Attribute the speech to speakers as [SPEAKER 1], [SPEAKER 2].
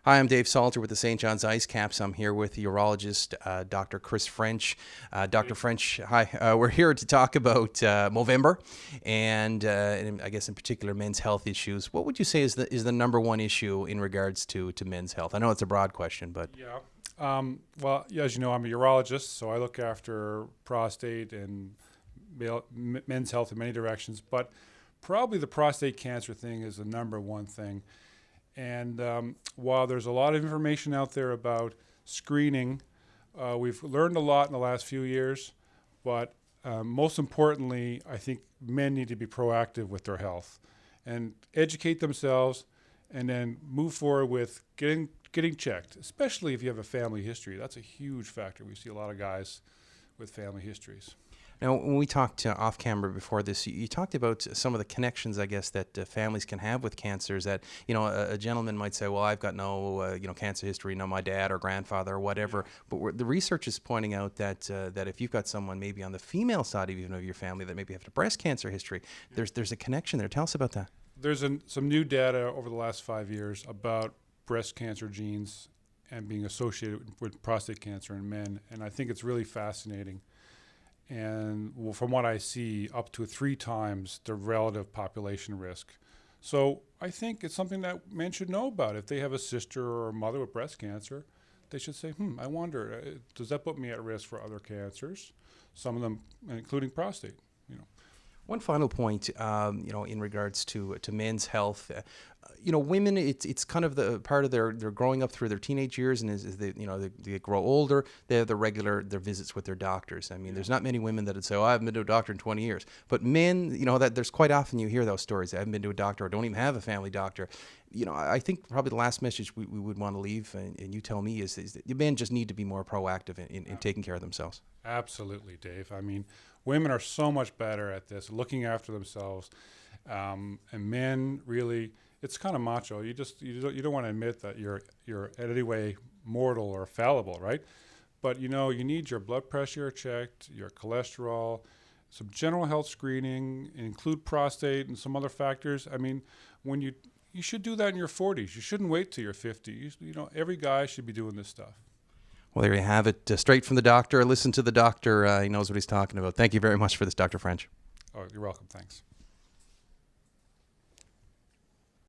[SPEAKER 1] Hi, I'm Dave Salter with the St. John's IceCaps. I'm here with urologist Dr. Chris French. Dr. French, hi. We're here to talk about Movember and I guess in particular men's health issues. What would you say is the number one issue in regards to men's health? I know it's a broad question, but
[SPEAKER 2] Yeah. Well, yeah, as you know, I'm a urologist, so I look after prostate and men's health in many directions. But probably the prostate cancer thing is the number one thing. And while there's a lot of information out there about screening, we've learned a lot in the last few years. But most importantly, I think men need to be proactive with their health and educate themselves, and then move forward with getting checked, especially if you have a family history. That's a huge factor. We see a lot of guys with family histories.
[SPEAKER 1] now when we talked off camera before this, you talked about some of the connections, I guess, that families can have with cancers. That a gentleman might say, "Well, I've got no cancer history, no my dad or grandfather or whatever." But the research is pointing out that if you've got someone maybe on the female side of even of your family that maybe have a breast cancer history, there's a connection there. Tell us about that.
[SPEAKER 2] There's some new data over the last 5 years about breast cancer genes and being associated with prostate cancer in men, and I think it's really fascinating. And from what I see, up to 3 times the relative population risk. So I think it's something that men should know about. If they have a sister or a mother with breast cancer, they should say, I wonder, does that put me at risk for other cancers? Some of them, including prostate.
[SPEAKER 1] One final point, in regards to men's health, women, it's kind of the part of their growing up through their teenage years, and as they grow older, they have their visits with their doctors. I mean, there's not many women that would say, "Oh, I haven't been to a doctor in 20 years." But men, that there's quite often you hear those stories. I haven't been to a doctor, or don't even have a family doctor. I think probably the last message we would want to leave, and you tell me, is that men just need to be more proactive in taking care of themselves.
[SPEAKER 2] Absolutely, Dave. I mean, women are so much better at this, looking after themselves, and men really, it's kind of macho. You don't want to admit that you're in any way mortal or fallible, right? But you need your blood pressure checked, your cholesterol, some general health screening, include prostate and some other factors. I mean, when you should do that in your 40s. You shouldn't wait till your 50s. Every guy should be doing this stuff.
[SPEAKER 1] Well, there you have it. Straight from the doctor. Listen to the doctor. He knows what he's talking about. Thank you very much for this, Dr. French.
[SPEAKER 2] Oh, you're welcome. Thanks.